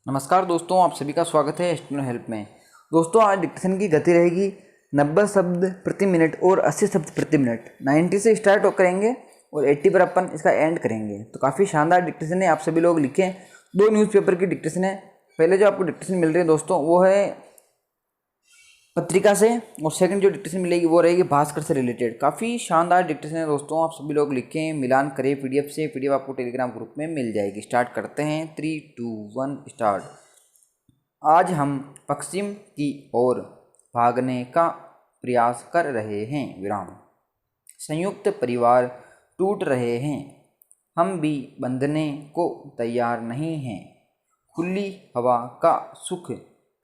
नमस्कार दोस्तों, आप सभी का स्वागत है स्टूडेंट हेल्प में। दोस्तों, आज डिक्टेशन की गति रहेगी 90 शब्द प्रति मिनट और 80 शब्द प्रति मिनट। 90 से स्टार्ट करेंगे और 80 पर अपन इसका एंड करेंगे। तो काफ़ी शानदार डिक्टेशन है, आप सभी लोग लिखें। 2 न्यूज़पेपर की डिक्टेशन है। पहले जो आपको डिक्टेशन मिल रही है दोस्तों वो है पत्रिका से, और सेकंड जो डिक्टेशन मिलेगी वो रहेगी भास्कर से रिलेटेड। काफ़ी शानदार डिक्टेशन है दोस्तों, आप सभी लोग लिखें, मिलान करें पीडीएफ से। पीडीएफ आपको टेलीग्राम ग्रुप में मिल जाएगी। स्टार्ट करते हैं, 3, 2, 1 स्टार्ट। आज हम पश्चिम की ओर भागने का प्रयास कर रहे हैं विराम। संयुक्त परिवार टूट रहे हैं, हम भी बंधने को तैयार नहीं हैं। खुली हवा का सुख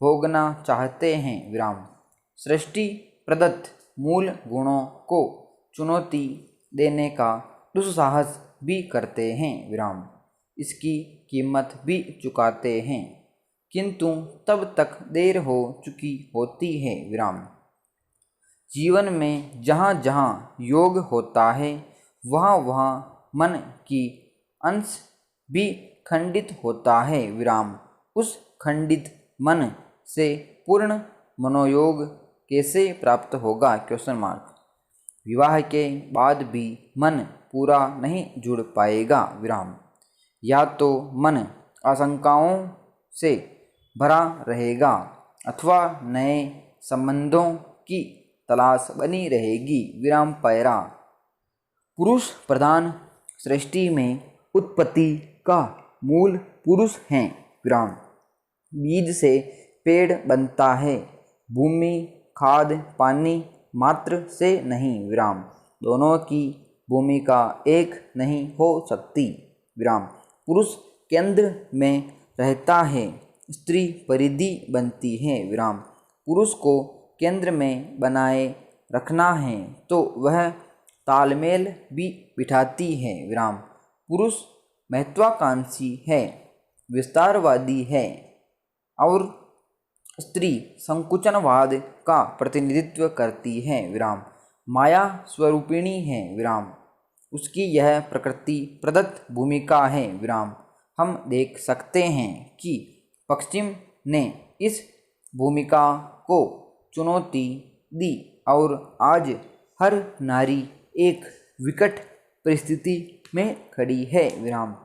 भोगना चाहते हैं विराम। सृष्टि प्रदत्त मूल गुणों को चुनौती देने का दुस्साहस भी करते हैं विराम। इसकी कीमत भी चुकाते हैं, किंतु तब तक देर हो चुकी होती है विराम। जीवन में जहाँ जहाँ योग होता है वहाँ वहाँ मन की अंश भी खंडित होता है विराम। उस खंडित मन से पूर्ण मनोयोग कैसे प्राप्त होगा? Question mark. विवाह के बाद भी मन पूरा नहीं जुड़ पाएगा विराम। या तो मन आशंकाओं से भरा रहेगा अथवा नए संबंधों की तलाश बनी रहेगी विराम। पैरा। पुरुष प्रधान सृष्टि में उत्पत्ति का मूल पुरुष हैं विराम। बीज से पेड़ बनता है, भूमि खाद पानी मात्र से नहीं विराम। दोनों की भूमिका एक नहीं हो सकती विराम। पुरुष केंद्र में रहता है, स्त्री परिधि बनती है विराम। पुरुष को केंद्र में बनाए रखना है तो वह तालमेल भी बिठाती है विराम। पुरुष महत्वाकांक्षी है, विस्तारवादी है, और स्त्री संकुचनवाद का प्रतिनिधित्व करती है विराम। माया स्वरूपिणी है विराम। उसकी यह प्रकृति प्रदत्त भूमिका है विराम। हम देख सकते हैं कि पश्चिम ने इस भूमिका को चुनौती दी और आज हर नारी एक विकट परिस्थिति में खड़ी है विराम।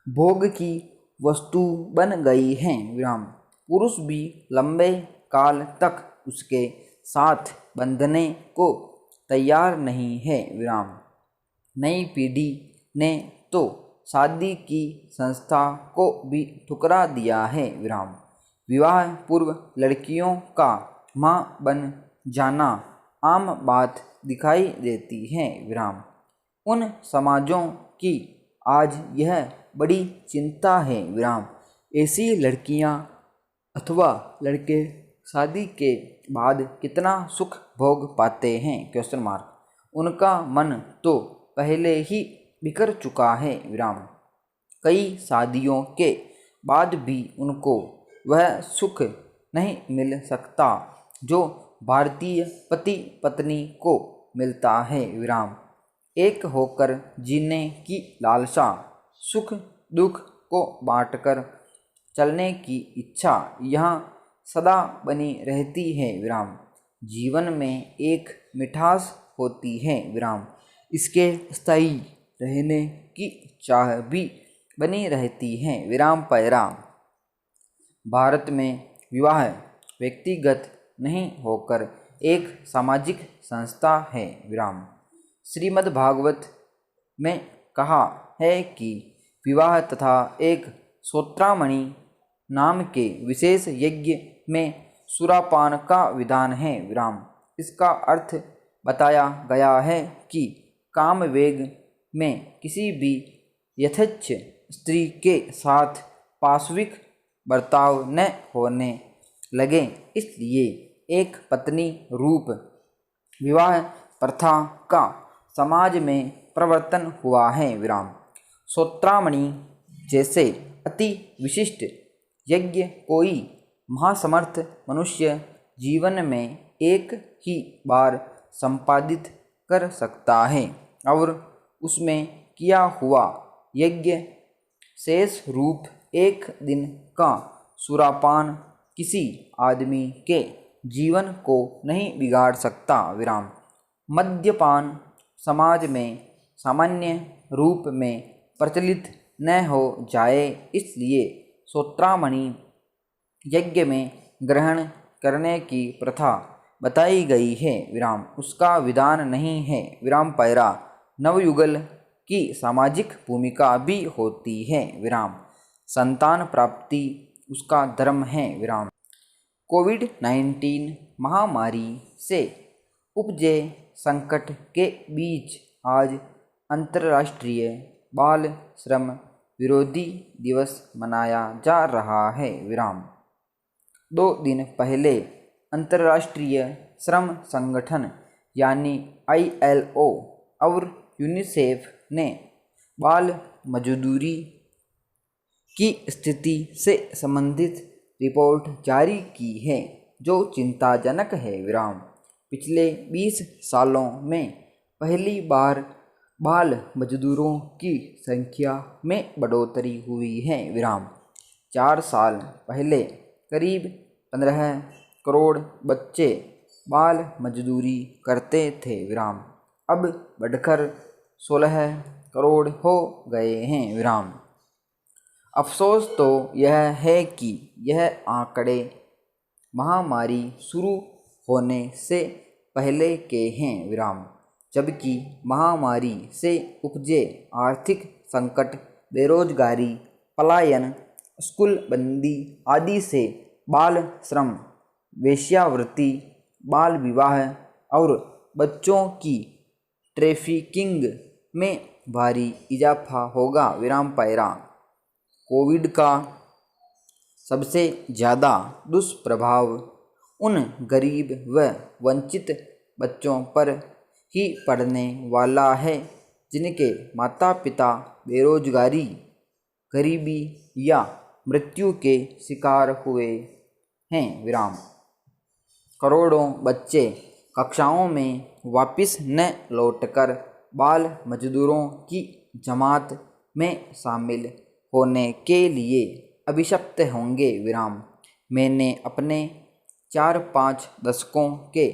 भोग की वस्तु बन गई है विराम। पुरुष भी लंबे काल तक उसके साथ बंधने को तैयार नहीं है विराम। नई पीढ़ी ने तो शादी की संस्था को भी ठुकरा दिया है विराम। विवाह पूर्व लड़कियों का मां बन जाना आम बात दिखाई देती है विराम। उन समाजों की आज यह बड़ी चिंता है विराम। ऐसी लड़कियां अथवा लड़के शादी के बाद कितना सुख भोग पाते हैं? Question mark. उनका मन तो पहले ही बिखर चुका है विराम। कई शादियों के बाद भी उनको वह सुख नहीं मिल सकता जो भारतीय पति पत्नी को मिलता है विराम। एक होकर जीने की लालसा, सुख दुख को बांटकर चलने की इच्छा यहाँ सदा बनी रहती है विराम। जीवन में एक मिठास होती है विराम। इसके स्थायी रहने की चाह भी बनी रहती है विराम। पैरा। भारत में विवाह व्यक्तिगत नहीं होकर एक सामाजिक संस्था है विराम। श्रीमद् भागवत में कहा है कि विवाह तथा एक श्रोत्रामणि नाम के विशेष यज्ञ में सुरापान का विधान है विराम। इसका अर्थ बताया गया है कि काम वेग में किसी भी यथेच्छ स्त्री के साथ पाशविक बर्ताव न होने लगे, इसलिए एक पत्नी रूप विवाह प्रथा का समाज में प्रवर्तन हुआ है विराम। श्रोत्रामणि जैसे अति विशिष्ट यज्ञ कोई महासमर्थ मनुष्य जीवन में एक ही बार संपादित कर सकता है और उसमें किया हुआ यज्ञ शेष रूप एक दिन का सुरापान किसी आदमी के जीवन को नहीं बिगाड़ सकता। विराम। मद्यपान समाज में सामान्य रूप में प्रचलित न हो जाए, इसलिए श्रोत्रामणि यज्ञ में ग्रहण करने की प्रथा बताई गई है। विराम। उसका विधान नहीं है। विराम पैरा। नवयुगल की सामाजिक भूमिका भी होती है। विराम। संतान प्राप्ति उसका धर्म है। विराम। कोविड-19 महामारी से उपजे संकट के बीच आज अंतर्राष्ट्रीय बाल श्रम विरोधी दिवस मनाया जा रहा है। विराम। 2 दिन पहले अंतर्राष्ट्रीय श्रम संगठन यानी ILO और यूनिसेफ ने बाल मजदूरी की स्थिति से संबंधित रिपोर्ट जारी की है, जो चिंताजनक है। विराम। पिछले 20 सालों में पहली बार बाल मजदूरों की संख्या में बढ़ोतरी हुई है। विराम। 4 साल पहले करीब 15 करोड़ बच्चे बाल मजदूरी करते थे। विराम। अब बढ़कर 16 करोड़ हो गए हैं। विराम। अफसोस तो यह है कि यह आंकड़े महामारी शुरू होने से पहले के हैं। विराम। जबकि महामारी से उपजे आर्थिक संकट, बेरोजगारी, पलायन, स्कूल बंदी आदि से बाल श्रम, वेश्यावृत्ति, बाल विवाह और बच्चों की ट्रैफिकिंग में भारी इजाफा होगा। विराम पैरा। कोविड का सबसे ज़्यादा दुष्प्रभाव उन गरीब व वंचित बच्चों पर ही पड़ने वाला है जिनके माता पिता बेरोजगारी, गरीबी या मृत्यु के शिकार हुए हैं। विराम। करोड़ों बच्चे कक्षाओं में वापस न लौटकर बाल मजदूरों की जमात में शामिल होने के लिए अभिशप्त होंगे। विराम। मैंने अपने 4-5 दशकों के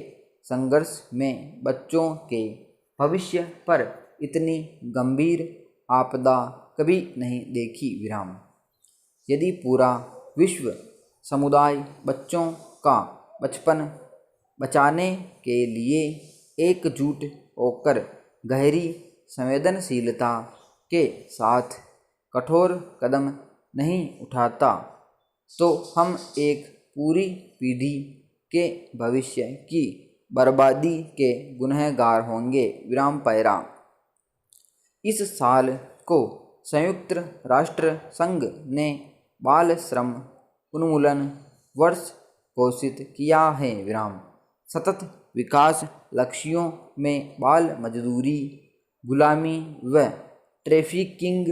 संघर्ष में बच्चों के भविष्य पर इतनी गंभीर आपदा कभी नहीं देखी। विराम। यदि पूरा विश्व समुदाय बच्चों का बचपन बचाने के लिए एकजुट होकर गहरी संवेदनशीलता के साथ कठोर कदम नहीं उठाता, तो हम एक पूरी पीढ़ी के भविष्य की बर्बादी के गुनहगार होंगे। विराम पैरा। इस साल को संयुक्त राष्ट्र संघ ने बाल श्रम उन्मूलन वर्ष घोषित किया है। विराम। सतत विकास लक्ष्यों में बाल मजदूरी, गुलामी व ट्रैफिकिंग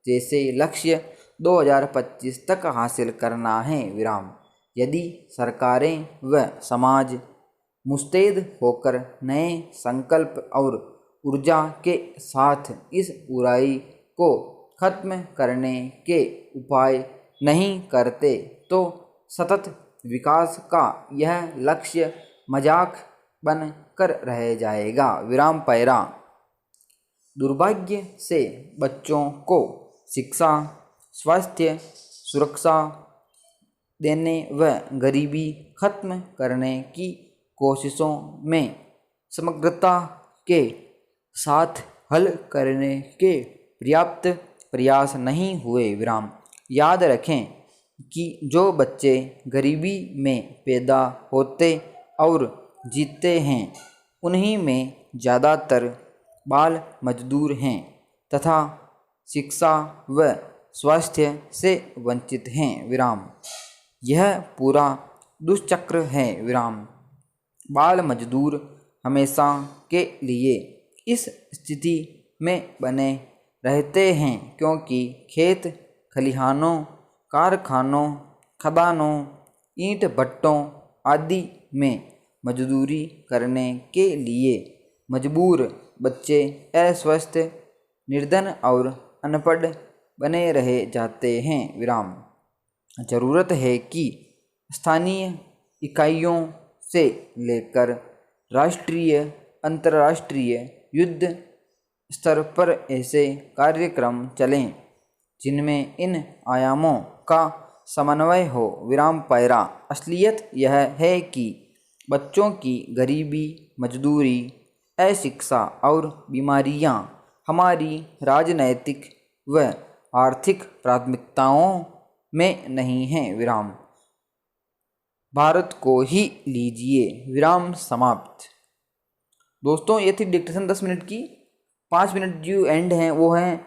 जैसे लक्ष्य 2025 तक हासिल करना है। विराम। यदि सरकारें व समाज मुस्तैद होकर नए संकल्प और ऊर्जा के साथ इस बुराई को खत्म करने के उपाय नहीं करते, तो सतत विकास का यह लक्ष्य मजाक बन कर रह जाएगा। विराम पैरा। दुर्भाग्य से बच्चों को शिक्षा, स्वास्थ्य, सुरक्षा देने व गरीबी खत्म करने की कोशिशों में समग्रता के साथ हल करने के पर्याप्त प्रयास नहीं हुए। विराम। याद रखें कि जो बच्चे गरीबी में पैदा होते और जीते हैं, उन्हीं में ज़्यादातर बाल मजदूर हैं तथा शिक्षा व स्वास्थ्य से वंचित हैं। विराम। यह पूरा दुष्चक्र है। विराम। बाल मजदूर हमेशा के लिए इस स्थिति में बने रहते हैं क्योंकि खेत खलिहानों, कारखानों, खदानों, ईंट भट्टों आदि में मजदूरी करने के लिए मजबूर बच्चे अस्वस्थ, निर्धन और अनपढ़ बने रह जाते हैं। विराम। ज़रूरत है कि स्थानीय इकाइयों से लेकर राष्ट्रीय अंतर्राष्ट्रीय युद्ध स्तर पर ऐसे कार्यक्रम चलें जिनमें इन आयामों का समन्वय हो। विराम पैरा। असलियत यह है कि बच्चों की गरीबी, मजदूरी, अशिक्षा और बीमारियां हमारी राजनैतिक व आर्थिक प्राथमिकताओं में नहीं हैं। विराम। भारत को ही लीजिए। विराम समाप्त। दोस्तों ये थी डिक्टेशन 10 मिनट की। 5 मिनट जो एंड हैं वो हैं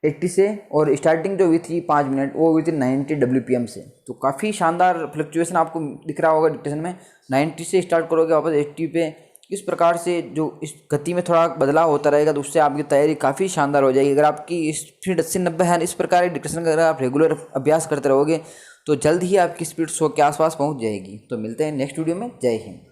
80 से, और स्टार्टिंग जो हुई थी 5 मिनट वो हुई थी 90 WPM से। तो काफ़ी शानदार फ्लक्चुएशन आपको दिख रहा होगा डिक्टेशन में। 90 से स्टार्ट करोगे वापस 80 पे, इस प्रकार से जो इस गति में थोड़ा बदलाव होता रहेगा तो उससे आपकी तैयारी काफ़ी शानदार हो जाएगी। अगर आपकी स्पीड 80-90 है, इस प्रकार की डिक्टेशन का अगर आप रेगुलर अभ्यास करते रहोगे तो जल्द ही आपकी स्पीड 100 के आसपास पहुंच जाएगी। तो मिलते हैं नेक्स्ट वीडियो में। जय हिंद।